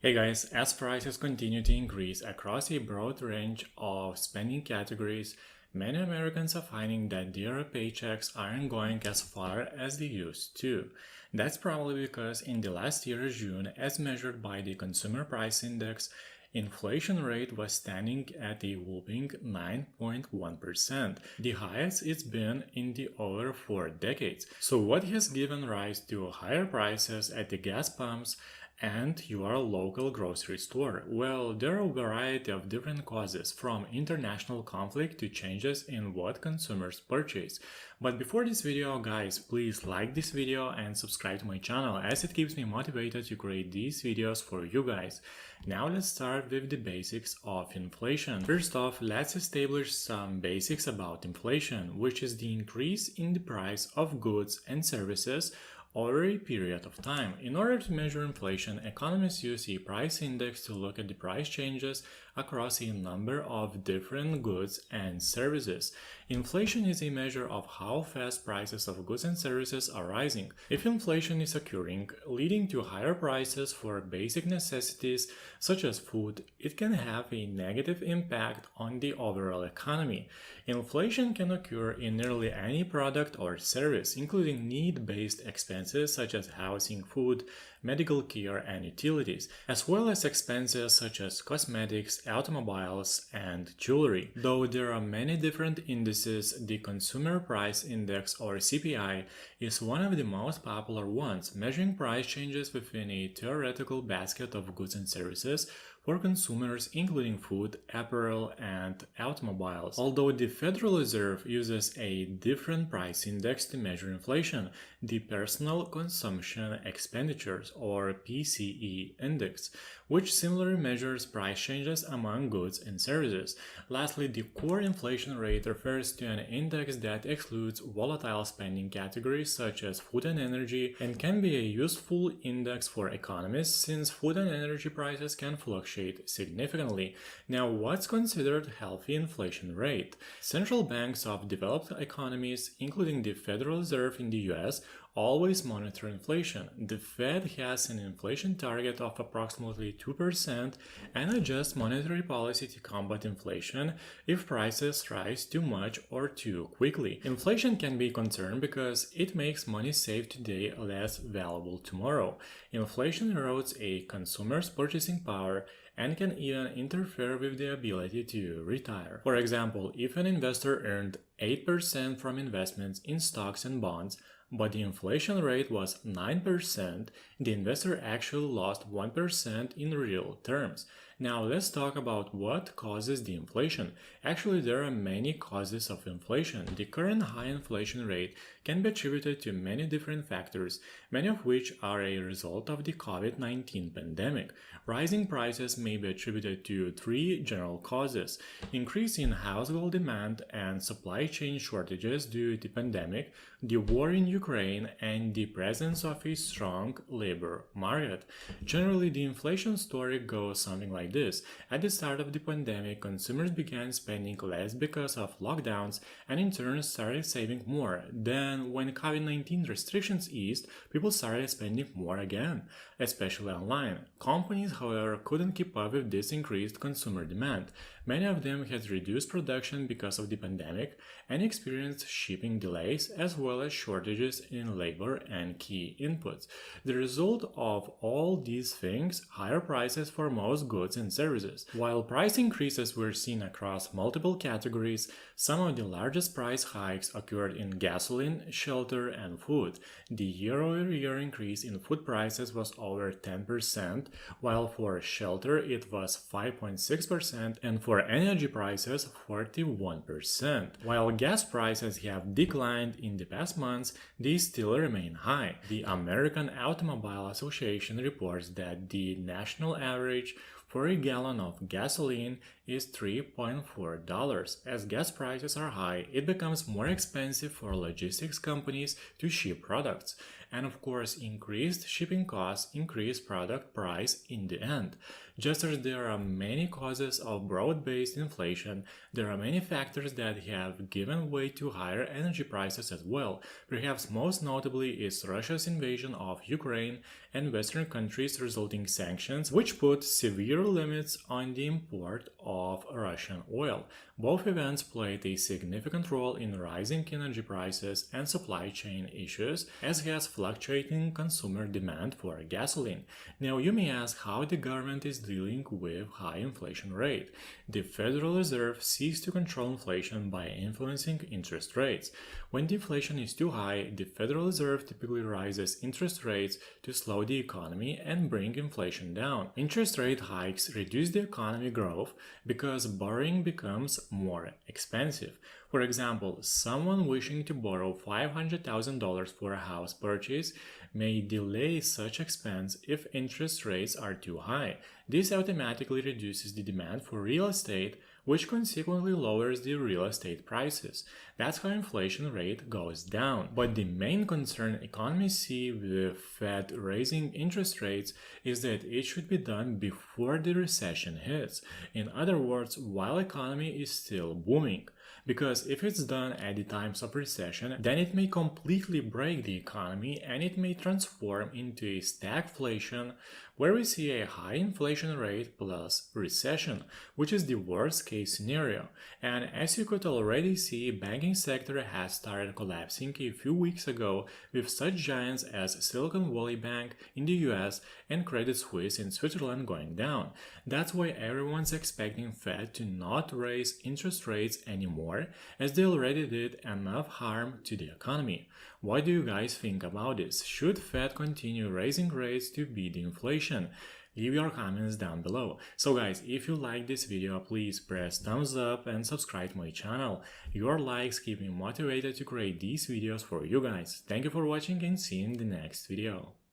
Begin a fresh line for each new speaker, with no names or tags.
Hey guys, as prices continue to increase across a broad range of spending categories, many Americans are finding that their paychecks aren't going as far as they used to. That's probably because in the last year, June, as measured by the Consumer Price Index, inflation rate was standing at a whopping 9.1%, the highest it's been in the over 4 decades. So what has given rise to higher prices at the gas pumps and your local grocery store? Well, there are a variety of different causes, from international conflict to changes in what consumers purchase. But before this video, guys, please like this video and subscribe to my channel, as it keeps me motivated to create these videos for you guys. Now let's start with the basics of inflation. First off, let's establish some basics about inflation, which is the increase in the price of goods and services over a period of time. In order to measure inflation, economists use a price index to look at the price changes across a number of different goods and services. Inflation is a measure of how fast prices of goods and services are rising. If inflation is occurring, leading to higher prices for basic necessities such as food, it can have a negative impact on the overall economy. Inflation can occur in nearly any product or service, including need-based expenses such as housing, food, medical care, and utilities, as well as expenses such as cosmetics, automobiles, and jewelry. Though there are many different indices, the Consumer Price Index, or CPI, is one of the most popular ones, measuring price changes within a theoretical basket of goods and services for consumers, including food, apparel, and automobiles. Although the Federal Reserve uses a different price index to measure inflation, the Personal Consumption Expenditures, or PCE index, which similarly measures price changes among goods and services. Lastly, the core inflation rate refers to an index that excludes volatile spending categories such as food and energy, and can be a useful index for economists since food and energy prices can fluctuate significantly. Now, what's considered healthy inflation rate? Central banks of developed economies, including the Federal Reserve in the US, always monitor inflation. The Fed has an inflation target of approximately 2% and adjusts monetary policy to combat inflation if prices rise too much or too quickly. Inflation can be a concern because it makes money saved today less valuable tomorrow. Inflation erodes a consumer's purchasing power and can even interfere with the ability to retire. For example, if an investor earned 8% from investments in stocks and bonds, but the inflation rate was 9%, the investor actually lost 1% in real terms. Now let's talk about what causes the inflation. Actually, there are many causes of inflation. The current high inflation rate can be attributed to many different factors, many of which are a result of the COVID-19 pandemic. Rising prices may be attributed to three general causes: increase in household demand and supply chain shortages due to the pandemic, the war in Ukraine, and the presence of a strong labor market. Generally, the inflation story goes something like this. At the start of the pandemic, consumers began spending less because of lockdowns and in turn started saving more. Then, when COVID-19 restrictions eased, people started spending more again, especially online. Companies, however, couldn't keep up with this increased consumer demand. Many of them had reduced production because of the pandemic and experienced shipping delays as well as shortages in labor and key inputs. The result of all these things: higher prices for most goods and services. While price increases were seen across multiple categories, some of the largest price hikes occurred in gasoline, shelter, and food. The year-over-year increase in food prices was over 10%, while for shelter it was 5.6%, and for energy prices 41%. While gas prices have declined in the past months, they still remain high. The American Automobile Association reports that the national average for a gallon of gasoline is $3.4. As gas prices are high, it becomes more expensive for logistics companies to ship products. And of course, increased shipping costs increase product price in the end. Just as there are many causes of broad-based inflation, there are many factors that have given way to higher energy prices as well. Perhaps most notably is Russia's invasion of Ukraine and Western countries' resulting sanctions, which put severe limits on the import of Russian oil. Both events played a significant role in rising energy prices and supply chain issues, as has fluctuating consumer demand for gasoline. Now, you may ask how the government is dealing with high inflation rate. The Federal Reserve seeks to control inflation by influencing interest rates. When the inflation is too high, the Federal Reserve typically raises interest rates to slow the economy and bring inflation down. Interest rate hikes reduce the economy growth because borrowing becomes more expensive. For example, someone wishing to borrow $500,000 for a house purchase may delay such expense if interest rates are too high. This automatically reduces the demand for real estate, which consequently lowers the real estate prices. That's how inflation rate goes down. But the main concern economists see with Fed raising interest rates is that it should be done before the recession hits. In other words, while economy is still booming. Because if it's done at the times of recession, then it may completely break the economy and it may transform into a stagflation, where we see a high inflation rate plus recession, which is the worst case scenario. And as you could already see, banking sector has started collapsing a few weeks ago, with such giants as Silicon Valley Bank in the US and Credit Suisse in Switzerland going down. That's why everyone's expecting Fed to not raise interest rates anymore, as they already did enough harm to the economy. What do you guys think about this? Should Fed continue raising rates to beat the inflation? Leave your comments down below. So guys, if you like this video, please press thumbs up and subscribe to my channel. Your likes keep me motivated to create these videos for you guys. Thank you for watching and see you in the next video.